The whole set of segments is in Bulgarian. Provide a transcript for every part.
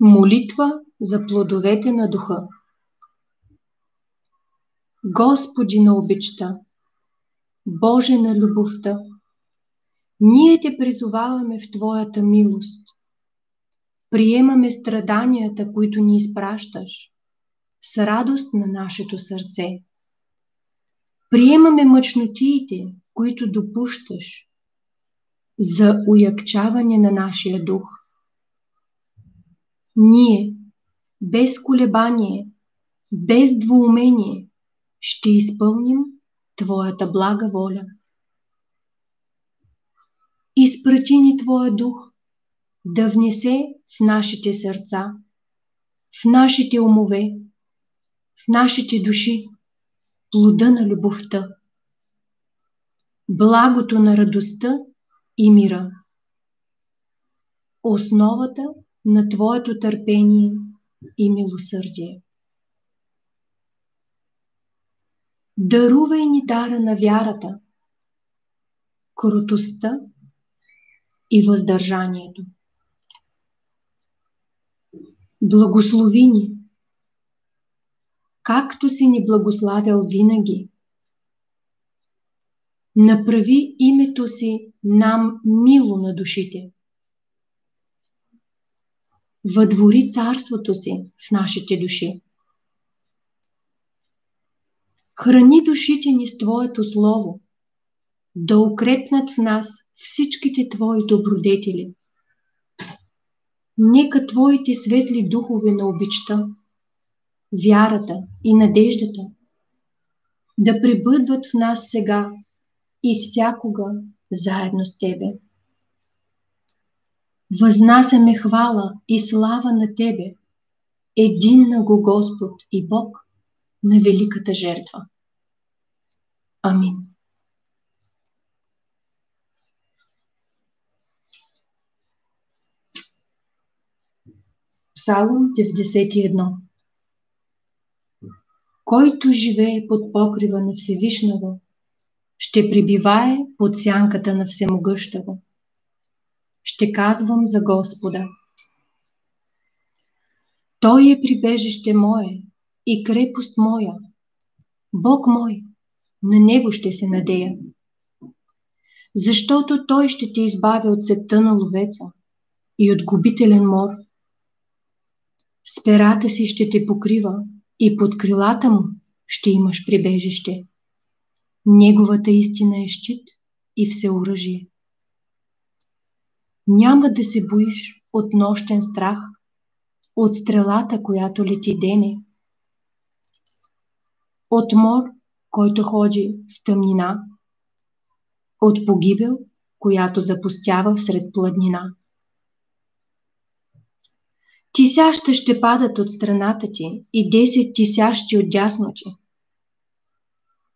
Молитва за плодовете на духа. Господи на обичта, Боже на любовта, ние те призоваваме в Твоята милост. Приемаме страданията, които ни изпращаш, с радост на нашето сърце. Приемаме мъчнотиите, които допущаш, за уякчаване на нашия дух. Ние, без колебание, без двоумение, ще изпълним Твоята блага воля. Изпрати ни Твоя дух да внесе в нашите сърца, в нашите умове, в нашите души плода на любовта, благото на радостта и мира, основата на Твоето търпение и милосърдие. Дарувай ни дара на вярата, кротостта и въздържанието. Благослови ни, както си ни благославял винаги. Направи името си нам мило на душите. Въдвори царството си в нашите души. Храни душите ни с Твоето слово, да укрепнат в нас всичките Твои добродетели. Нека Твоите светли духове на обичта, вярата и надеждата да пребъдват в нас сега и всякога заедно с Тебе. Възнасяме хвала и слава на Тебе, един на го Господ и Бог на великата жертва. Амин. Псалом 91. Който живее под покрива на Всевишного, ще пребивае под сянката на Всемогъщого. Ще казвам за Господа: Той е прибежище мое и крепост моя, Бог мой, на Него ще се надея. Защото Той ще те избави от сетта на ловеца и от губителен мор. С перата си ще те покрива и под крилата му ще имаш прибежище. Неговата истина е щит и всеоръжие. Няма да се боиш от нощен страх, от стрелата, която лети дене, от мор, който ходи в тъмнина, от погибел, която запустява всред пладнина. Тисяща ще падат от страната ти и 10 тисящи от дясно ти,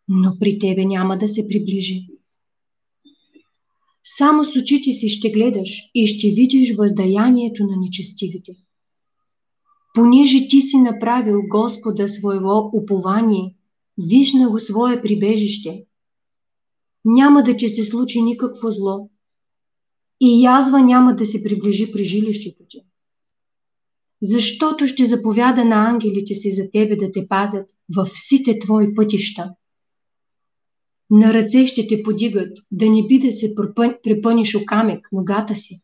но при тебе няма да се приближи. Само с очите си ще гледаш и ще видиш въздаянието на нечестивите. Понеже ти си направил Господа своего упование, виж на го свое прибежище. Няма да ти се случи никакво зло и язва няма да се приближи при жилището ти. Защото ще заповяда на ангелите си за тебе да те пазят във всите твои пътища. На ръце ще те подигат, да не би да се препъниш о камък ногата си.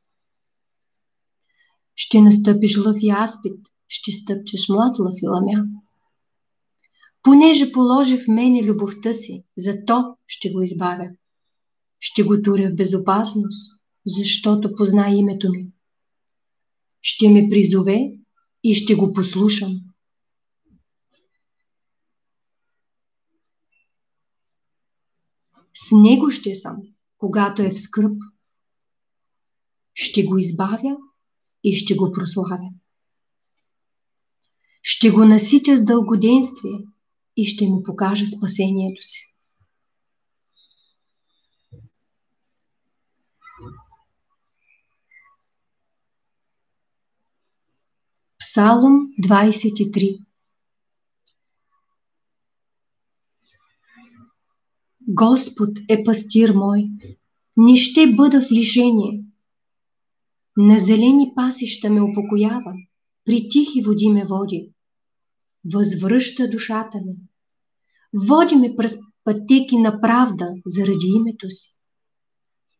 Ще настъпиш лъв и аспид, ще стъпчеш млад лъв и ламя. Понеже положи в мене любовта си, зато ще го избавя. Ще го туря в безопасност, защото позна името ми. Ще ме призове и ще го послушам. С него ще съм, когато е в скръб. Ще го избавя и ще го прославя. Ще го наситя с дългоденствие и ще му покажа спасението си. Псалом 23. Господ е пастир мой, не ще бъда в лишение. На зелени пасища ме упокоява, при тихи води ме води, възвръща душата ми, води ме през пътеки на правда заради името си.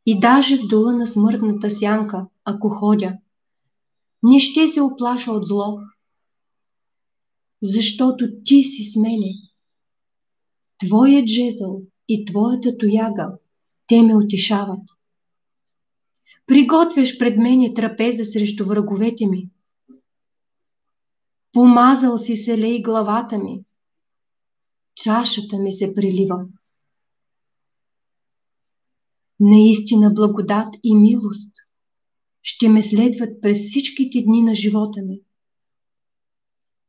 И даже в дола на смъртната сянка, ако ходя, не ще се оплаша от зло, защото ти си с мене. Твоят жезъл и твоята тояга, те ме утешават. Приготвяш пред мене трапеза срещу враговете ми. Помазал си се лей главата ми. Чашата ми се прелива. Наистина благодат и милост ще ме следват през всичките дни на живота ми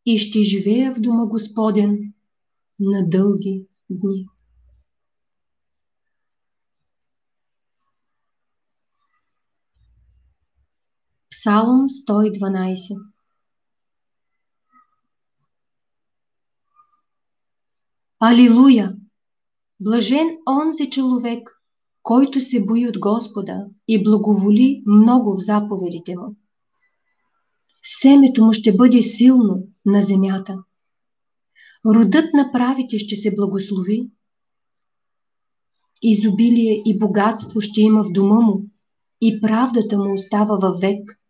и ще живея в дома Господен на дълги дни. Псалом 112. Алилуя! Блажен онзи човек, който се бои от Господа и благоволи много в заповедите му. Семето му ще бъде силно на земята. Родът на правите ще се благослови. Изобилие и богатство ще има в дома му и правдата му остава във век.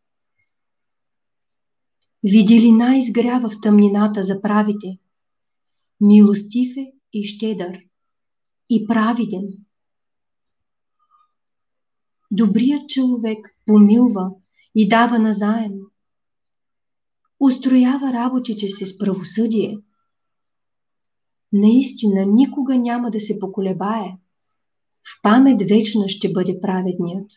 Виделина изгрява в тъмнината за правите. Милостив е и щедър и праведен. Добрият човек помилва и дава назаем. Устроява работите си с правосъдие. Наистина никога няма да се поколебае. В памет вечна ще бъде праведният.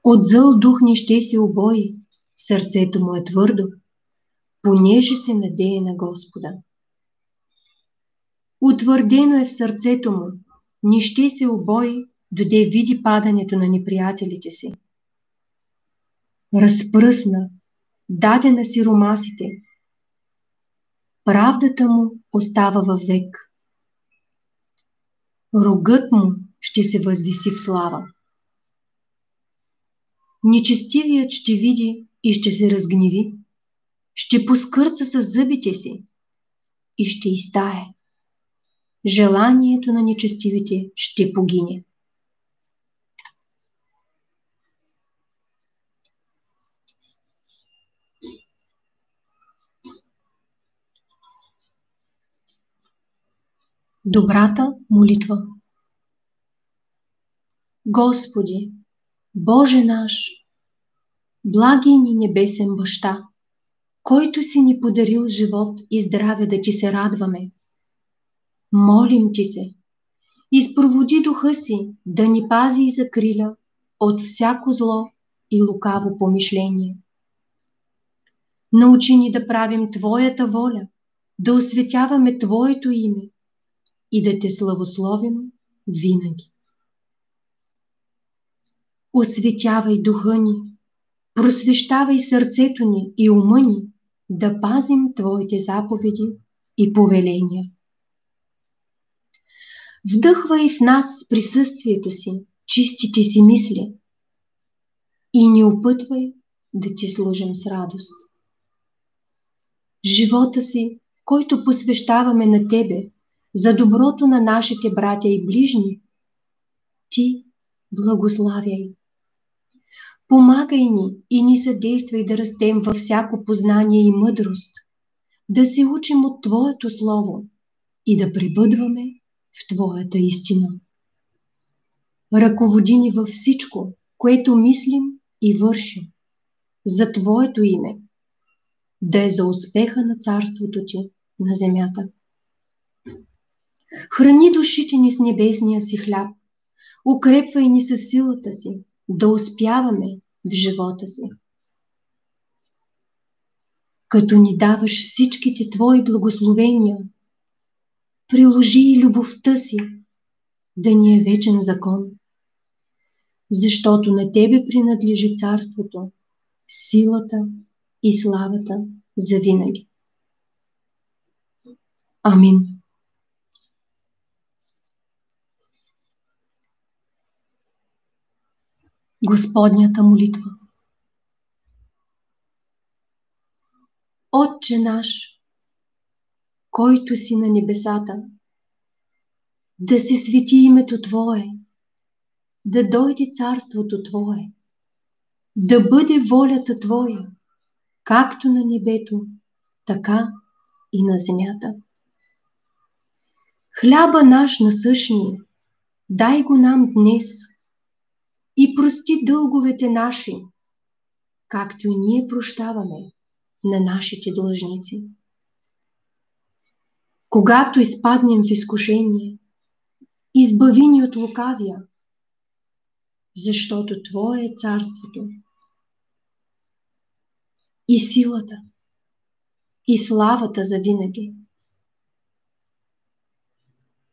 От зъл дух не ще се обои, сърцето му е твърдо, понеже се надее на Господа. Утвърдено е в сърцето му, не ще се обои, доде види падането на неприятелите си. Разпръсна, даде на сиромасите. Правдата му остава във век. Рогът му ще се възвиси в слава. Нечестивият ще види и ще се разгневи, ще поскърца с зъбите си и ще изтае. Желанието на нечестивите ще погине. Добрата молитва. Господи, Боже наш, благи ни небесен баща, който си ни подарил живот и здраве да ти се радваме. Молим ти се, изпроводи духа си да ни пази и закриля от всяко зло и лукаво помишление. Научи ни да правим Твоята воля, да осветяваме Твоето име и да Те славословим винаги. Осветявай духа ни, просвещавай сърцето ни и ума ни да пазим Твоите заповеди и повеления. Вдъхвай в нас с присъствието си чистите си мисли и ни опътвай да Ти служим с радост. Живота си, който посвещаваме на Тебе, за доброто на нашите братя и ближни, Ти благославяй. Помагай ни и ни съдействай да растем във всяко познание и мъдрост, да се учим от Твоето Слово и да пребъдваме в Твоята истина. Ръководи ни във всичко, което мислим и вършим, за Твоето име, да е за успеха на Царството Ти на земята. Храни душите ни с небесния си хляб, укрепвай ни със силата си, да успяваме в живота си. Като ни даваш всичките Твои благословения, приложи и любовта си, да ни е вечен закон, защото на Тебе принадлежи царството, силата и славата за винаги. Амин. Господнята молитва. Отче наш, който си на небесата, да се свети името Твое, да дойде царството Твое, да бъде волята Твоя, както на небето, така и на земята. Хляба наш насъщния, дай го нам днес и прости дълговете наши, както и ние прощаваме на нашите длъжници. Когато изпаднем в изкушение, избави ни от лукавия, защото Твое е царството и силата и славата завинаги.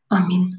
Амин.